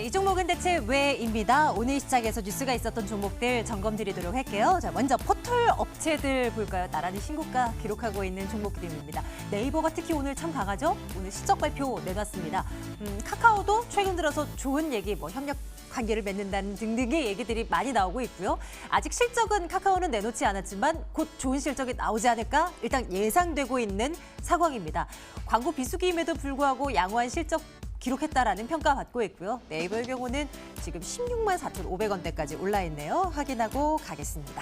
이 종목은 대체 왜입니다. 오늘 시장에서 뉴스가 있었던 종목들 점검 드리도록 할게요. 자, 먼저 포털 업체들 볼까요? 나란히 신고가 기록하고 있는 종목들입니다. 네이버가 특히 오늘 참 강하죠? 오늘 실적 발표 내놨습니다. 카카오도 최근 들어서 좋은 얘기, 협력 관계를 맺는다는 등등의 얘기들이 많이 나오고 있고요. 아직 실적은 카카오는 내놓지 않았지만 곧 좋은 실적이 나오지 않을까 일단 예상되고 있는 상황입니다. 광고 비수기임에도 불구하고 양호한 실적 기록했다라는 평가받고 있고요. 네이버의 경우는 지금 16만 4,500원대까지 올라 있네요. 확인하고 가겠습니다.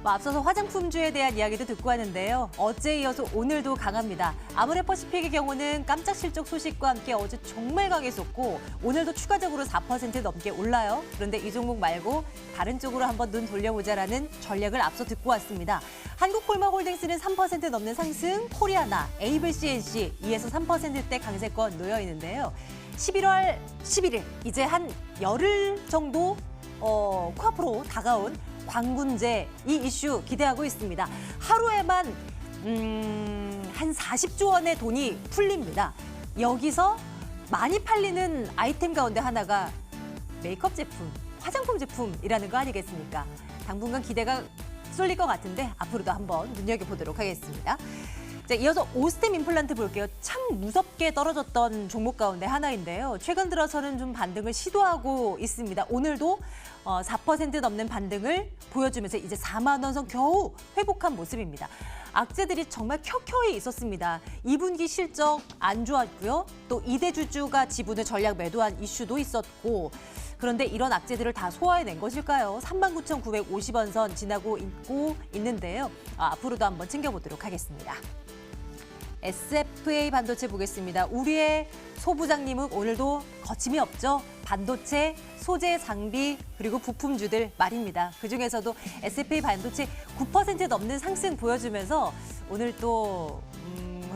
앞서서 화장품주에 대한 이야기도 듣고 하는데요. 어제에 이어서 오늘도 강합니다. 아모레퍼시픽의 경우는 깜짝 실적 소식과 함께 어제 정말 강했었고 오늘도 추가적으로 4% 넘게 올라요. 그런데 이 종목 말고 다른 쪽으로 한번 눈 돌려보자라는 전략을 앞서 듣고 왔습니다. 한국콜마홀딩스는 3% 넘는 상승, 코리아나, 에이블 CNC 2에서 3%대 강세권 놓여 있는데요. 11월 11일, 이제 한 열흘 정도 코앞으로 다가온 광군제 이 이슈 기대하고 있습니다. 하루에만 한 40조 원의 돈이 풀립니다. 여기서 많이 팔리는 아이템 가운데 하나가 메이크업 제품, 화장품 제품이라는 거 아니겠습니까? 당분간 기대가 쏠릴 것 같은데 앞으로도 한번 눈여겨보도록 하겠습니다. 자, 이어서 오스템 임플란트 볼게요. 참 무섭게 떨어졌던 종목 가운데 하나인데요. 최근 들어서는 좀 반등을 시도하고 있습니다. 오늘도 4% 넘는 반등을 보여주면서 이제 4만 원 선 겨우 회복한 모습입니다. 악재들이 정말 켜켜이 있었습니다. 2분기 실적 안 좋았고요. 또 이대주주가 지분을 전략 매도한 이슈도 있었고 그런데 이런 악재들을 다 소화해낸 것일까요? 39,950원 선 지나고 있는데요. 앞으로도 한번 챙겨보도록 하겠습니다. SFA 반도체 보겠습니다. 우리의 소부장님은 오늘도 거침이 없죠. 반도체, 소재, 장비, 그리고 부품주들 말입니다. 그중에서도 SFA 반도체 9% 넘는 상승 보여주면서 오늘 또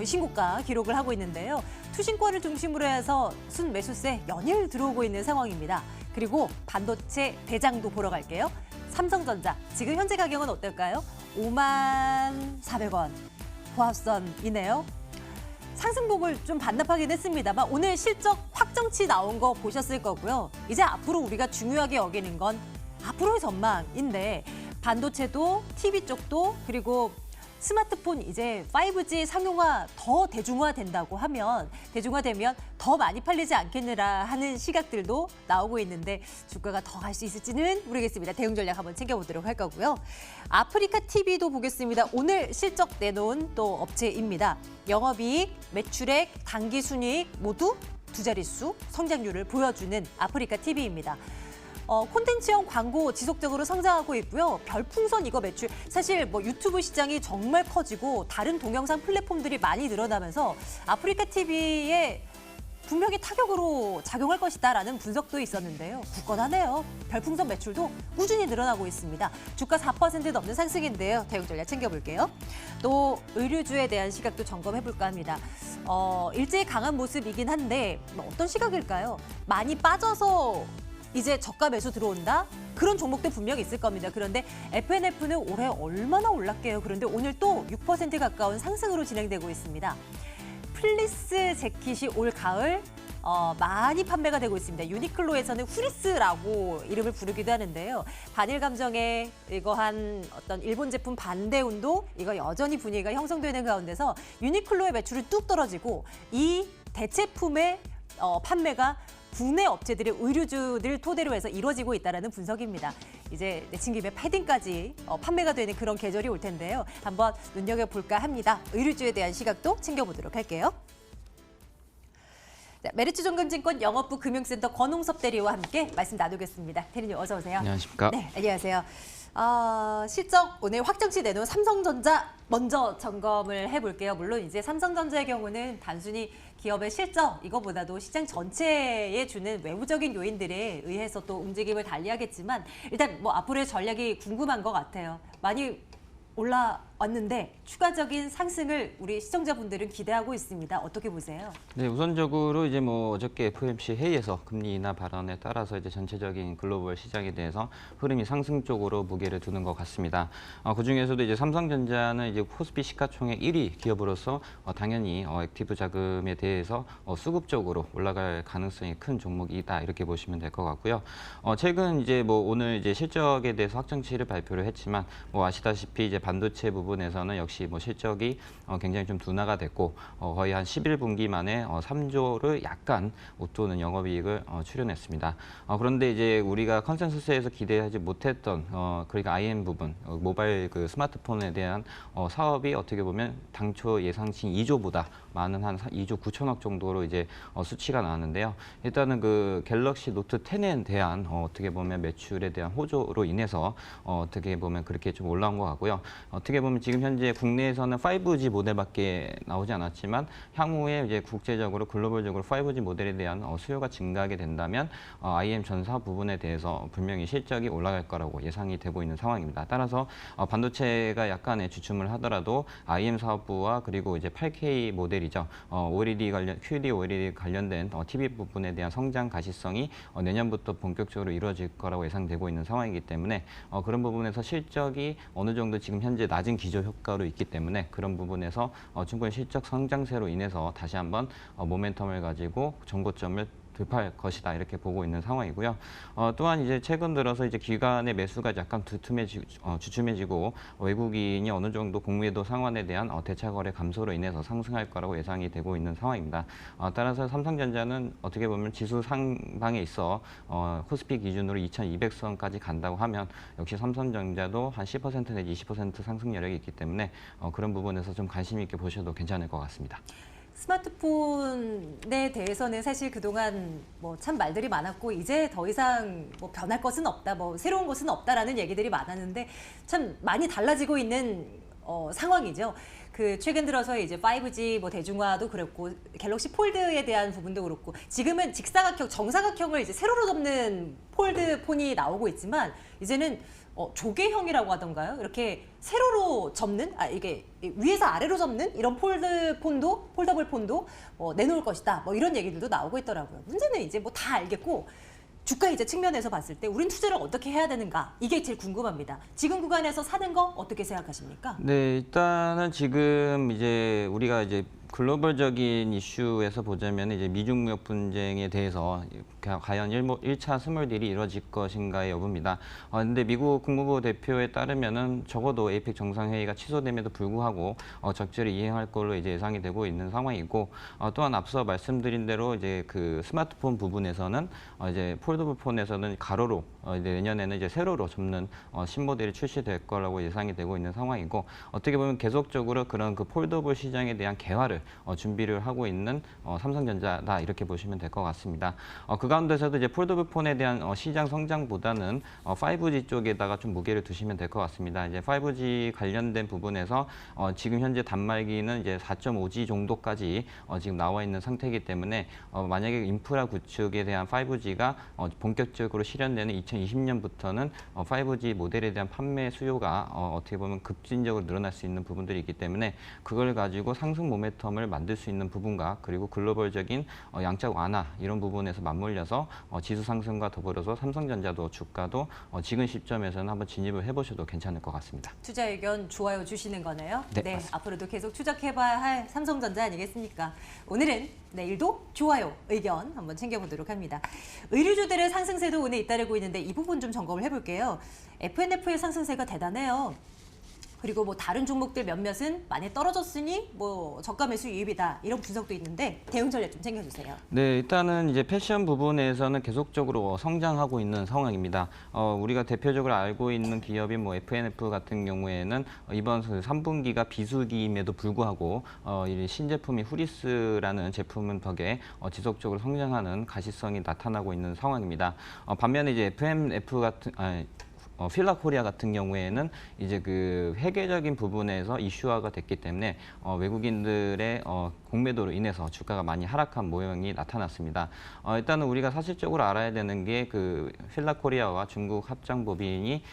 신고가 기록을 하고 있는데요. 투신권을 중심으로 해서 순매수세 연일 들어오고 있는 상황입니다. 그리고 반도체 대장도 보러 갈게요. 삼성전자, 지금 현재 가격은 어떨까요? 5만 400원. 보합선이네요. 상승폭을 좀 반납하긴 했습니다만 오늘 실적 확정치 나온 거 보셨을 거고요. 이제 앞으로 우리가 중요하게 여기는 건 앞으로의 전망인데 반도체도 TV 쪽도 그리고 스마트폰 이제 5G 상용화 더 대중화된다고 하면 대중화되면 더 많이 팔리지 않겠느라 하는 시각들도 나오고 있는데 주가가 더 갈 수 있을지는 모르겠습니다. 대응 전략 한번 챙겨보도록 할 거고요. 아프리카 TV도 보겠습니다. 오늘 실적 내놓은 또 업체입니다. 영업이익, 매출액, 당기순이익 모두 두 자릿수 성장률을 보여주는 아프리카 TV입니다. 콘텐츠형 광고 지속적으로 성장하고 있고요. 별풍선 이거 매출 사실 유튜브 시장이 정말 커지고 다른 동영상 플랫폼들이 많이 늘어나면서 아프리카 TV에 분명히 타격으로 작용할 것이다라는 분석도 있었는데요. 굳건하네요. 별풍선 매출도 꾸준히 늘어나고 있습니다. 주가 4% 넘는 상승인데요. 대응 전략 챙겨볼게요. 또 의류주에 대한 시각도 점검해볼까 합니다. 일제히 강한 모습이긴 한데 어떤 시각일까요? 많이 빠져서 이제 저가 매수 들어온다? 그런 종목도 분명히 있을 겁니다. 그런데 FNF는 올해 얼마나 올랐게요? 그런데 오늘 또 6% 가까운 상승으로 진행되고 있습니다. 플리스 재킷이 올 가을 많이 판매가 되고 있습니다. 유니클로에서는 후리스라고 이름을 부르기도 하는데요. 반일 감정에 이거 한 어떤 일본 제품 반대 운동 이거 여전히 분위기가 형성되는 가운데서 유니클로의 매출이 뚝 떨어지고 이 대체품의 판매가 국내 업체들의 의류주들 토대로 해서 이루어지고 있다는 분석입니다. 이제 내친 김에 패딩까지 판매가 되는 그런 계절이 올 텐데요. 한번 눈여겨볼까 합니다. 의류주에 대한 시각도 챙겨보도록 할게요. 자, 메리츠증권증권 영업부 금융센터 권홍섭 대리와 함께 말씀 나누겠습니다. 대리님 어서 오세요. 안녕하십니까? 네, 안녕하세요. 실적 오늘 확정치 내놓은 삼성전자 먼저 점검을 해볼게요. 물론 이제 삼성전자의 경우는 단순히 기업의 실적 이거보다도 시장 전체에 주는 외부적인 요인들에 의해서 또 움직임을 달리하겠지만 일단 앞으로의 전략이 궁금한 것 같아요. 많이 왔는데 추가적인 상승을 우리 시청자분들은 기대하고 있습니다. 어떻게 보세요? 네, 우선적으로 이제 뭐 어저께 FOMC 회의에서 금리 인하 발언에 따라서 이제 전체적인 글로벌 시장에 대해서 흐름이 상승 쪽으로 무게를 두는 것 같습니다. 그 중에서도 이제 삼성전자는 이제 코스피 시가총액 1위 기업으로서 당연히 액티브 자금에 대해서 수급적으로 올라갈 가능성이 큰 종목이다 이렇게 보시면 될 것 같고요. 최근 이제 뭐 오늘 이제 실적에 대해서 확정치를 발표를 했지만 뭐 아시다시피 이제 반도체 부분에서는 역시 뭐 실적이 굉장히 좀 둔화가 됐고 거의 한 11분기 만에 3조를 약간 웃도는 영업이익을 출현했습니다. 그런데 이제 우리가 컨센서스에서 기대하지 못했던 그러니까 IM 부분 모바일 그 스마트폰에 대한 사업이 어떻게 보면 당초 예상치 2조보다 많은 한 2조 9천억 정도로 이제 수치가 나왔는데요. 일단은 그 갤럭시 노트 10에 대한 어떻게 보면 매출에 대한 호조로 인해서 어떻게 보면 그렇게 좀 올라온 것 같고요. 어떻게 보면 지금 현재 국내에서는 5G 모델밖에 나오지 않았지만 향후에 이제 국제적으로 글로벌적으로 5G 모델에 대한 수요가 증가하게 된다면 IM 전사 부분에 대해서 분명히 실적이 올라갈 거라고 예상이 되고 있는 상황입니다. 따라서 반도체가 약간의 주춤을 하더라도 IM 사업부와 그리고 이제 8K 모델이죠. QD OLED 관련된 TV 부분에 대한 성장 가시성이 내년부터 본격적으로 이루어질 거라고 예상되고 있는 상황이기 때문에 그런 부분에서 실적이 어느 정도 지금 현재 낮은 기조 효과로 있기 때문에 그런 부분에서 충분히 실적 성장세로 인해서 다시 한번 모멘텀을 가지고 전고점을 돌파할 것이다 이렇게 보고 있는 상황이고요. 또한 이제 최근 들어서 이제 기관의 매수가 약간 주춤해지고 외국인이 어느 정도 공매도 상환에 대한 대차 거래 감소로 인해서 상승할 거라고 예상이 되고 있는 상황입니다. 따라서 삼성전자는 어떻게 보면 지수 상방에 있어 코스피 기준으로 2,200선까지 간다고 하면 역시 삼성전자도 한 10% 내지 20% 상승 여력이 있기 때문에 그런 부분에서 좀 관심 있게 보셔도 괜찮을 것 같습니다. 스마트폰에 대해서는 사실 그동안 뭐 참 말들이 많았고 이제 더 이상 뭐 변할 것은 없다, 뭐 새로운 것은 없다라는 얘기들이 많았는데 참 많이 달라지고 있는 상황이죠. 그 최근 들어서 이제 5G 뭐 대중화도 그렇고 갤럭시 폴드에 대한 부분도 그렇고 지금은 직사각형, 정사각형을 이제 세로로 접는 폴드 폰이 나오고 있지만 이제는 조개형이라고 하던가요? 이렇게 세로로 접는, 이게 위에서 아래로 접는 이런 폴더블 폰도 내놓을 것이다. 뭐 이런 얘기들도 나오고 있더라고요. 문제는 이제 뭐 다 알겠고 주가 이제 측면에서 봤을 때 우린 투자를 어떻게 해야 되는가 이게 제일 궁금합니다. 지금 구간에서 사는 거 어떻게 생각하십니까? 네, 일단은 지금 이제 우리가 이제 글로벌적인 이슈에서 보자면 이제 미중 무역 분쟁에 대해서 과연 1차 스몰 딜이 이루어질 것인가의 여부입니다. 근데 미국 국무부 대표에 따르면은 적어도 에이펙 정상회의가 취소됨에도 불구하고 적절히 이행할 걸로 이제 예상이 되고 있는 상황이고 또한 앞서 말씀드린 대로 이제 그 스마트폰 부분에서는 이제 폴더블 폰에서는 가로로 이제 내년에는 이제 세로로 접는 신모델이 출시될 거라고 예상이 되고 있는 상황이고 어떻게 보면 계속적으로 그런 그 폴더블 시장에 대한 개화를 준비를 하고 있는 삼성전자다 이렇게 보시면 될 것 같습니다. 그 가운데서도 이제 폴더블 폰에 대한 시장 성장보다는 5G 쪽에다가 좀 무게를 두시면 될 것 같습니다. 이제 5G 관련된 부분에서 지금 현재 단말기는 이제 4.5G 정도까지 지금 나와 있는 상태이기 때문에 만약에 인프라 구축에 대한 5G가 본격적으로 실현되는 2020년부터는 5G 모델에 대한 판매 수요가 어떻게 보면 급진적으로 늘어날 수 있는 부분들이 있기 때문에 그걸 가지고 상승 모멘텀을 만들 수 있는 부분과 그리고 글로벌적인 양적 완화 이런 부분에서 맞물려서 지수 상승과 더불어서 삼성전자도 주가도 지금 시점에서는 한번 진입을 해보셔도 괜찮을 것 같습니다. 투자 의견 좋아요 주시는 거네요. 네, 앞으로도 계속 추적해봐야 할 삼성전자 아니겠습니까? 오늘은 내일도 좋아요 의견 한번 챙겨보도록 합니다. 의류주들의 상승세도 오늘 잇따르고 있는데 이 부분 좀 점검을 해볼게요. FNF의 상승세가 대단해요. 그리고 뭐 다른 종목들 몇몇은 많이 떨어졌으니 뭐 저가 매수 유입이다 이런 분석도 있는데 대응 전략 좀 챙겨주세요. 네, 일단은 이제 패션 부분에서는 계속적으로 성장하고 있는 상황입니다. 우리가 대표적으로 알고 있는 기업이 뭐 FNF 같은 경우에는 이번 3분기가 비수기임에도 불구하고 이 신제품이 후리스라는 제품은 덕에 지속적으로 성장하는 가시성이 나타나고 있는 상황입니다. 반면에 이제 FMF 같은 필라코리아 같은 경우에는 이제 그 회계적인 부분에서 이슈화가 됐기 때문에 외국인들의 공매도로 인해서 주가가 많이 하락한 모형이 나타났습니다. 일단은 우리가 사실적으로 알아야 되는 게 그 필라코리아와 중국 합작법인이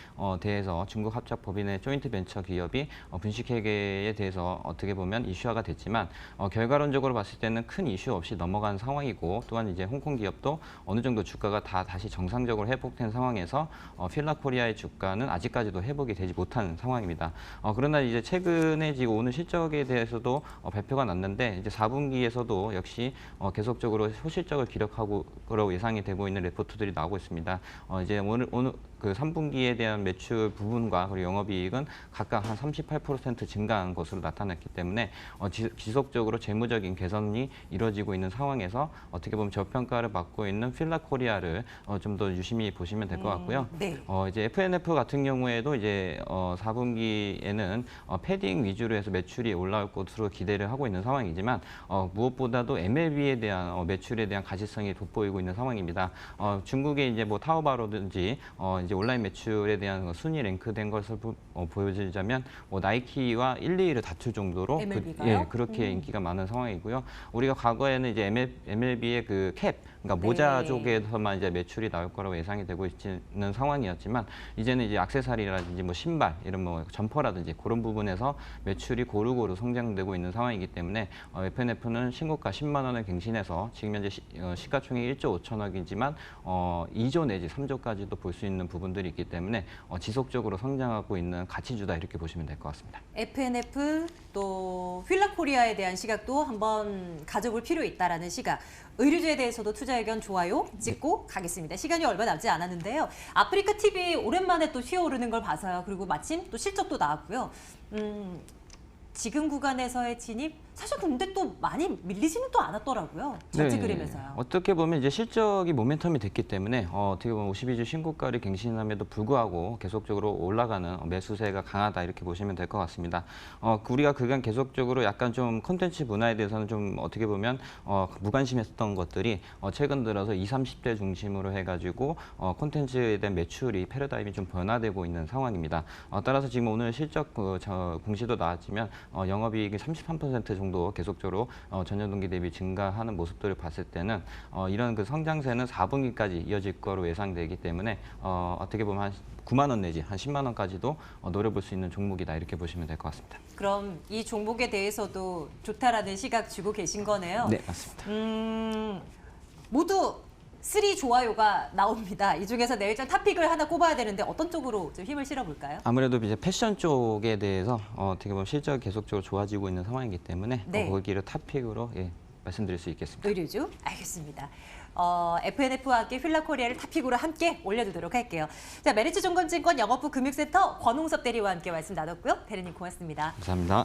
대해서 중국 합작법인의 조인트 벤처 기업이 분식회계에 대해서 어떻게 보면 이슈화가 됐지만 결과론적으로 봤을 때는 큰 이슈 없이 넘어간 상황이고 또한 이제 홍콩 기업도 어느 정도 주가가 다시 정상적으로 회복된 상황에서 필라코리아의 주가는 아직까지도 회복이 되지 못한 상황입니다. 그러나 이제 최근에 지금 오늘 실적에 대해서도 발표가 났는데 이제 4분기에서도 역시 계속적으로 소실적을 기록하고 그러고 예상이 되고 있는 레포트들이 나오고 있습니다. 이제 오늘 그 3분기에 대한 매출 부분과 그리고 영업이익은 각각 한 38% 증가한 것으로 나타났기 때문에 지속적으로 재무적인 개선이 이루어지고 있는 상황에서 어떻게 보면 저평가를 받고 있는 필라코리아를 좀 더 유심히 보시면 될 것 같고요. 네. 이제 FNF 같은 경우에도 이제 4분기에는 패딩 위주로 해서 매출이 올라올 것으로 기대를 하고 있는 상황이지만 무엇보다도 MLB에 대한 매출에 대한 가시성이 돋보이고 있는 상황입니다. 중국의 이제 뭐 타오바로든지 이제 온라인 매출에 대한 순위 랭크된 것을 보여드리자면 나이키와 1, 2위를 다툴 정도로 MLB가요? 그렇게 인기가 많은 상황이고요. 우리가 과거에는 이제 MLB의 그 캡, 그러니까 모자 네. 쪽에서만 이제 매출이 나올 거라고 예상이 되고 있는 상황이었지만 이제는 이제 액세서리라든지 뭐 신발 이런 뭐 점퍼라든지 그런 부분에서 매출이 고루고루 성장되고 있는 상황이기 때문에 FNF는 신고가 10만 원을 갱신해서 지금 현재 시가총액 1조 5천억이지만 2조 내지 3조까지도 볼 수 있는 부분들이 있기 때문에 지속적으로 성장하고 있는 가치주다 이렇게 보시면 될 것 같습니다. FNF 또 필라코리아에 대한 시각도 한번 가져볼 필요 있다라는 시각. 의류주에 대해서도 투자 의견 좋아요 찍고 가겠습니다. 시간이 얼마 남지 않았는데요. 아프리카 TV 오랜만에 또 휘어오르는 걸 봐서요. 그리고 마침 또 실적도 나왔고요. 지금 구간에서의 진입 사실 근데 또 많이 밀리지는 또 않았더라고요. 전체 그림에서요. 어떻게 보면 이제 실적이 모멘텀이 됐기 때문에 어떻게 보면 52주 신고가를 갱신함에도 불구하고 계속적으로 올라가는 매수세가 강하다 이렇게 보시면 될 것 같습니다. 우리가 그간 계속적으로 약간 좀 콘텐츠 문화에 대해서는 좀 어떻게 보면 무관심했던 것들이 최근 들어서 20, 30대 중심으로 해가지고 콘텐츠에 대한 매출이 패러다임이 좀 변화되고 있는 상황입니다. 따라서 지금 오늘 실적 공시도 나왔지만 영업이익이 33% 정도 계속적으로 전년 동기 대비 증가하는 모습들을 봤을 때는 이런 그 성장세는 4분기까지 이어질 거로 예상되기 때문에 어떻게 보면 한 9만 원 내지 한 10만 원까지도 노려볼 수 있는 종목이다 이렇게 보시면 될 것 같습니다. 그럼 이 종목에 대해서도 좋다라는 시각 주고 계신 거네요. 네, 맞습니다. 모두 3 좋아요가 나옵니다. 이 중에서 내일장 탑픽을 하나 꼽아야 되는데 어떤 쪽으로 좀 힘을 실어볼까요? 아무래도 이제 패션 쪽에 대해서 어떻게 보면 실적이 계속적으로 좋아지고 있는 상황이기 때문에 네. 거기를 탑픽으로 말씀드릴 수 있겠습니다. 의류주? 알겠습니다. FNF와 함께 필라코리아를 탑픽으로 함께 올려두도록 할게요. 자, 메리츠 종건증권 영업부 금융센터 권홍섭 대리와 함께 말씀 나눴고요. 대리님 고맙습니다. 감사합니다.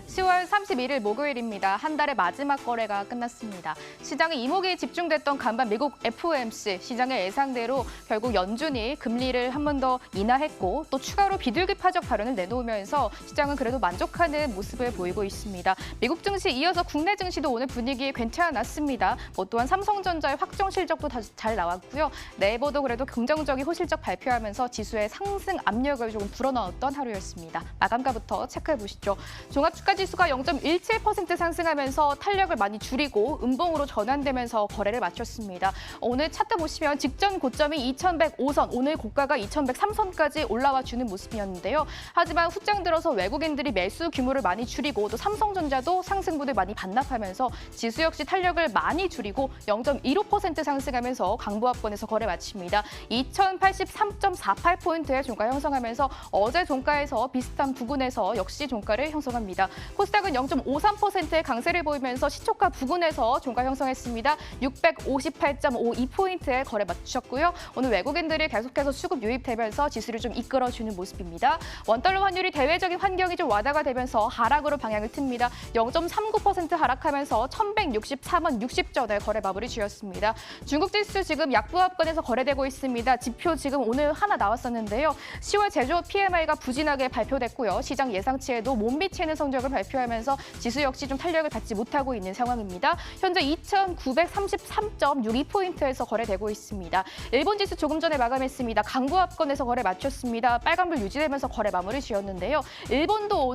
(10월 31일) 목요일입니다. 한 달의 마지막 거래가 끝났습니다. 시장에 이목이 집중됐던 간밤 미국 FOMC 시장의 예상대로 결국 연준이 금리를 한 번 더 인하했고 또 추가로 비둘기 파적 발언을 내놓으면서 시장은 그래도 만족하는 모습을 보이고 있습니다. 미국 증시 이어서 국내 증시도 오늘 분위기 괜찮았습니다. 또한 삼성전자의 확정 실적도 잘 나왔고요. 네이버도 그래도 긍정적인 호실적 발표하면서 지수의 상승 압력을 조금 불어넣었던 하루였습니다. 마감가부터 체크해 보시죠. 종합주가지수가 0.1 0.17% 상승하면서 탄력을 많이 줄이고 음봉으로 전환되면서 거래를 마쳤습니다. 오늘 차트 보시면 직전 고점이 2105선, 오늘 고가가 2103선까지 올라와 주는 모습이었는데요. 하지만 후장 들어서 외국인들이 매수 규모를 많이 줄이고 또 삼성전자도 상승분을 많이 반납하면서 지수 역시 탄력을 많이 줄이고 0.15% 상승하면서 강보합권에서 거래 마칩니다. 2083.48포인트의 종가 형성하면서 어제 종가에서 비슷한 부근에서 역시 종가를 형성합니다. 코스닥은 0.53%의 강세를 보이면서 시초가 부근에서 종가 형성했습니다. 658.52포인트에 거래 마치셨고요. 오늘 외국인들이 계속해서 수급 유입되면서 지수를 좀 이끌어주는 모습입니다. 원달러 환율이 대외적인 환경이 좀 완화가 되면서 하락으로 방향을 틉니다. 0.39% 하락하면서 1164만 60전에 거래 마무리 지었습니다. 중국 지수 지금 약보합권에서 거래되고 있습니다. 지표 지금 오늘 하나 나왔었는데요. 10월 제조업 PMI가 부진하게 발표됐고요. 시장 예상치에도 못 미치는 성적을 발표하면서 지수 역시 좀 탄력을 받지 못하고 있는 상황입니다. 현재 2,933.62포인트에서 거래되고 있습니다. 일본 지수 조금 전에 마감했습니다. 강보합권에서 거래 마쳤습니다. 빨간불 유지되면서 거래 마무리 지었는데요. 일본도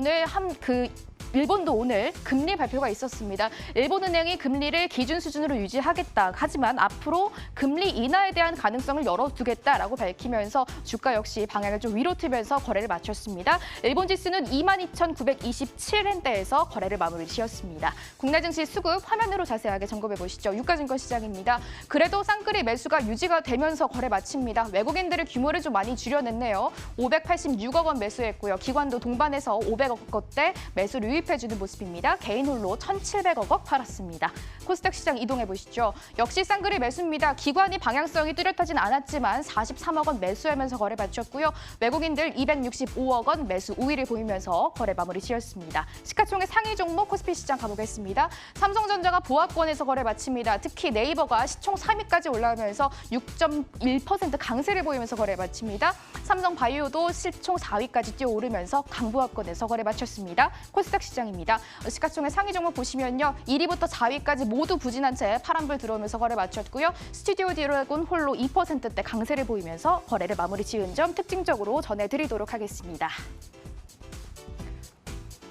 오늘 금리 발표가 있었습니다. 일본은행이 금리를 기준 수준으로 유지하겠다. 하지만 앞으로 금리 인하에 대한 가능성을 열어두겠다라고 밝히면서 주가 역시 방향을 좀 위로 틀면서 거래를 마쳤습니다. 일본 지수는 22,927엔대에서 거래를 마무리 지었습니다. 국내 증시 수급 화면으로 자세하게 점검해 보시죠. 유가증권 시장입니다. 그래도 쌍끌이 매수가 유지가 되면서 거래 마칩니다. 외국인들의 규모를 좀 많이 줄여냈네요. 586억 원 매수했고요. 기관도 동반해서 500억 원대 매수를 유입해주는 모습입니다. 개인 홀로 1,700억 원 팔았습니다. 코스닥 시장 이동해 보시죠. 역시 쌍끌이 매수입니다. 기관이 방향성이 뚜렷하진 않았지만 43억 원 매수하면서 거래 마쳤고요. 외국인들 265억 원 매수 우위를 보이면서 거래 마무리 지었습니다. 시가총액 상위 종목 코스피 시장 가보겠습니다. 삼성전자가 보합권에서 거래 마칩니다. 특히 네이버가 시총 3위까지 올라오면서 6.1% 강세를 보이면서 거래 마칩니다. 삼성바이오도 시총 4위까지 뛰어오르면서 강보합권에서 거래 마쳤습니다. 코스닥 시장입니다. 시가총액 상위 종목 보시면요. 1위부터 4위까지 모두 부진한 채 파란불 들어오면서 거래 마쳤고요. 스튜디오 드래곤 홀로 2%대 강세를 보이면서 거래를 마무리 지은 점 특징적으로 전해드리도록 하겠습니다.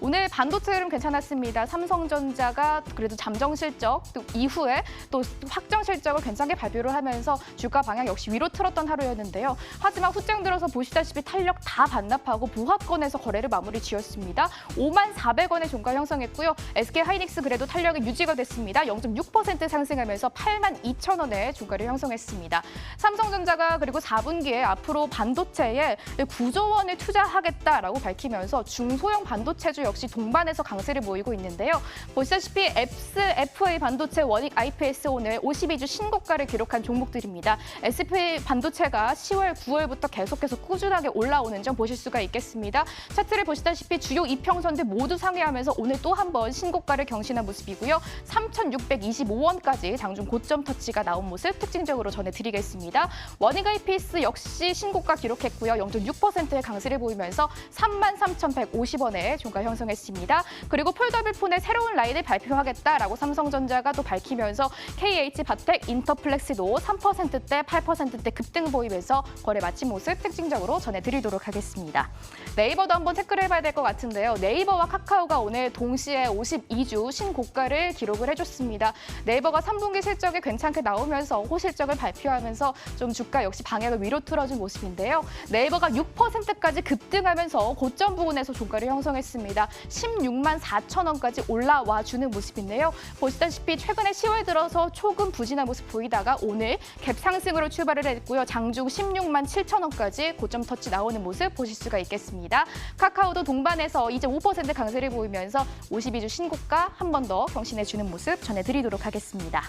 오늘 반도체 흐름 괜찮았습니다. 삼성전자가 그래도 잠정 실적 또 이후에 또 확정 실적을 괜찮게 발표를 하면서 주가 방향 역시 위로 틀었던 하루였는데요. 하지만 후장 들어서 보시다시피 탄력 다 반납하고 보합권에서 거래를 마무리 지었습니다. 54,000원의 종가 형성했고요. SK하이닉스 그래도 탄력이 유지가 됐습니다. 0.6% 상승하면서 82,000원의 종가를 형성했습니다. 삼성전자가 그리고 4분기에 앞으로 반도체에 9조 원을 투자하겠다라고 밝히면서 중소형 반도체주 역시 동반해서 강세를 보이고 있는데요. 보시다시피 FA 반도체, 원익 IPS 오늘 52주 신고가를 기록한 종목들입니다. SPA 반도체가 10월, 9월부터 계속해서 꾸준하게 올라오는 점 보실 수가 있겠습니다. 차트를 보시다시피 주요 이평선들 모두 상회하면서 오늘 또 한 번 신고가를 경신한 모습이고요. 3,625원까지 장중 고점 터치가 나온 모습 특징적으로 전해드리겠습니다. 원익 IPS 역시 신고가 기록했고요. 0.6%의 강세를 보이면서 33,150원에 종가 형성했습니다. 그리고 폴더블폰의 새로운 라인을 발표하겠다라고 삼성전자가 또 밝히면서 KH바텍, 인터플렉스도 3%대, 8%대 급등 보이면서 거래 마친 모습 특징적으로 전해드리도록 하겠습니다. 네이버도 한번 체크를 해봐야 될 것 같은데요. 네이버와 카카오가 오늘 동시에 52주 신고가를 기록을 해줬습니다. 네이버가 3분기 실적이 괜찮게 나오면서 호실적을 발표하면서 좀 주가 역시 방향을 위로 틀어준 모습인데요. 네이버가 6%까지 급등하면서 고점 부근에서 종가를 형성했습니다. 16만 4천원까지 올라와 주는 모습인데요. 보시다시피 최근에 10월 들어서 조금 부진한 모습 보이다가 오늘 갭 상승으로 출발을 했고요. 장중 16만 7천원까지 고점 터치 나오는 모습 보실 수가 있겠습니다. 카카오도 동반해서 이제 5% 강세를 보이면서 52주 신고가 한 번 더 경신해주는 모습 전해드리도록 하겠습니다.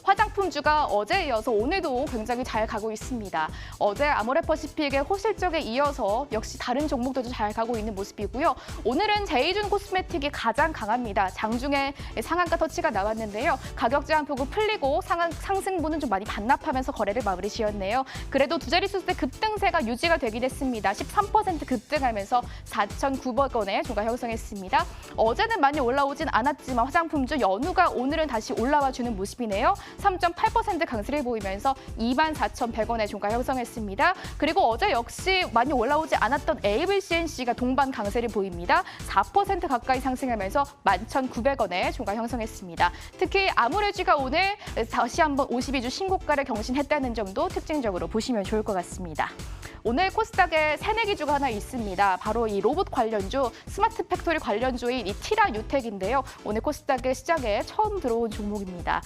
화장품주가 어제에 이어서 오늘도 굉장히 잘 가고 있습니다. 어제 아모레퍼시픽의 호실적에 이어서 역시 다른 종목들도 잘 가고 있는 모습이고요. 오늘은 제이준 코스메틱이 가장 강합니다. 장중에 상한가 터치가 나왔는데요. 가격 제한폭은 풀리고 상승분은 좀 많이 반납하면서 거래를 마무리 지었네요. 그래도 두 자릿수대 급등세가 유지가 되긴 했습니다. 13% 급등하면서 4,900원에 종가 형성했습니다. 어제는 많이 올라오진 않았지만 화장품주 연우가 오늘은 다시 올라와 주는 모습이네요. 3.8% 강세를 보이면서 24,100원의 종가 형성했습니다. 그리고 어제 역시 많이 올라오지 않았던 ABCNC가 동반 강세를 보입니다. 4% 가까이 상승하면서 11,900원의 종가 형성했습니다. 특히 아모레지가 오늘 다시 한번 52주 신고가를 경신했다는 점도 특징적으로 보시면 좋을 것 같습니다. 오늘 코스닥에 새내기주가 하나 있습니다. 바로 이 로봇 관련주, 스마트 팩토리 관련주인 이 티라 유텍인데요. 오늘 코스닥의 시장에 처음 들어온 종목입니다.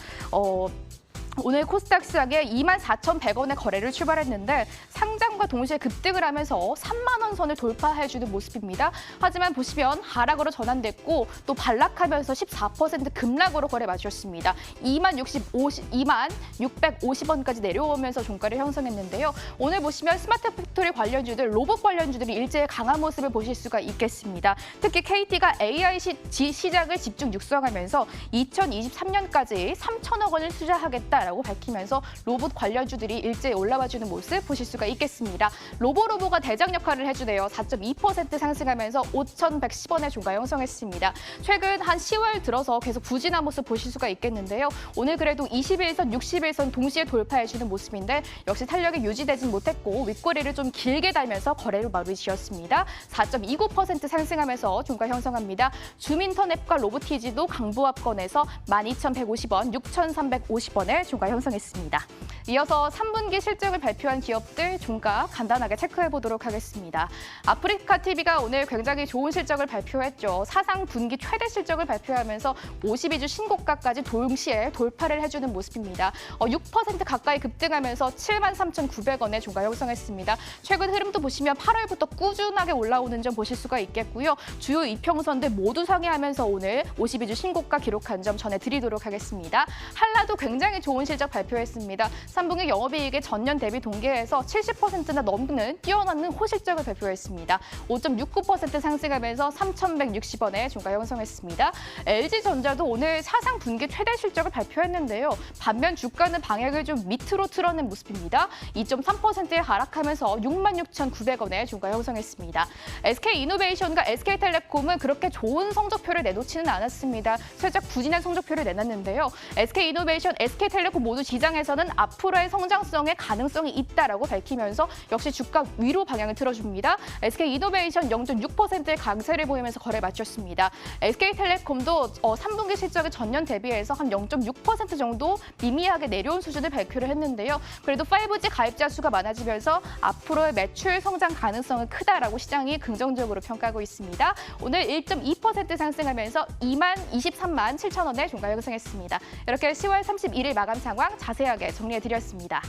오늘 코스닥 시장에 24,100원의 거래를 출발했는데 상장과 동시에 급등을 하면서 3만 원 선을 돌파해주는 모습입니다. 하지만 보시면 하락으로 전환됐고 또 반락하면서 14% 급락으로 거래 마쳤습니다. 2650원까지 내려오면서 종가를 형성했는데요. 오늘 보시면 스마트 팩토리 관련주들, 로봇 관련주들이 일제히 강한 모습을 보실 수가 있겠습니다. 특히 KT가 AI 시장을 집중 육성하면서 2023년까지 3천억 원을 투자하겠다. 라고 밝히면서 로봇 관련주들이 일제히 올라와주는 모습 보실 수가 있겠습니다. 로보로보가 대장 역할을 해주네요. 4.2% 상승하면서 5,110원의 종가 형성했습니다. 최근 한 10월 들어서 계속 부진한 모습 보실 수가 있겠는데요. 오늘 그래도 21선, 61선 동시에 돌파해주는 모습인데 역시 탄력이 유지되진 못했고 윗꼬리를 좀 길게 달면서 거래를 마무리 지었습니다. 4.29% 상승하면서 종가 형성합니다. 줌인터넷과 로보티지도 강보합권에서 12,150원, 6,350원에 종가 형성했습니다. 이어서 3분기 실적을 발표한 기업들 종가 간단하게 체크해 보도록 하겠습니다. 아프리카 TV가 오늘 굉장히 좋은 실적을 발표했죠. 사상 분기 최대 실적을 발표하면서 52주 신고가까지 동시에 돌파를 해주는 모습입니다. 6% 가까이 급등하면서 73,900원에 종가 형성했습니다. 최근 흐름도 보시면 8월부터 꾸준하게 올라오는 점 보실 수가 있겠고요. 주요 이평선들 모두 상회하면서 오늘 52주 신고가 기록한 점 전해드리도록 하겠습니다. 한라도 굉장히 좋은 실적 발표했습니다. 3분기 영업이익의 전년 대비 동계에서 70%나 넘는 뛰어난 호실적을 발표했습니다. 5.69% 상승하면서 3,160원에 종가 형성했습니다. LG전자도 오늘 사상 분기 최대 실적을 발표했는데요. 반면 주가는 방향을 좀 밑으로 틀어낸 모습입니다. 2.3%에 하락하면서 66,900원에 종가 형성했습니다. SK이노베이션과 SK텔레콤은 그렇게 좋은 성적표를 내놓지는 않았습니다. 살짝 부진한 성적표를 내놨는데요. SK이노베이션, SK텔레콤 모두 시장에서는 앞으로의 성장성의 가능성이 있다라고 밝히면서 역시 주가 위로 방향을 틀어줍니다. SK이노베이션 0.6%의 강세를 보이면서 거래 마쳤습니다. SK텔레콤도 3분기 실적이 전년 대비해서 한 0.6% 정도 미미하게 내려온 수준을 발표를 했는데요. 그래도 5G 가입자 수가 많아지면서 앞으로의 매출 성장 가능성은 크다라고 시장이 긍정적으로 평가하고 있습니다. 오늘 1.2% 상승하면서 23만 7천 원에 종가 형성했습니다. 이렇게 10월 31일 마감 상황 자세하게 정리해드렸습니다.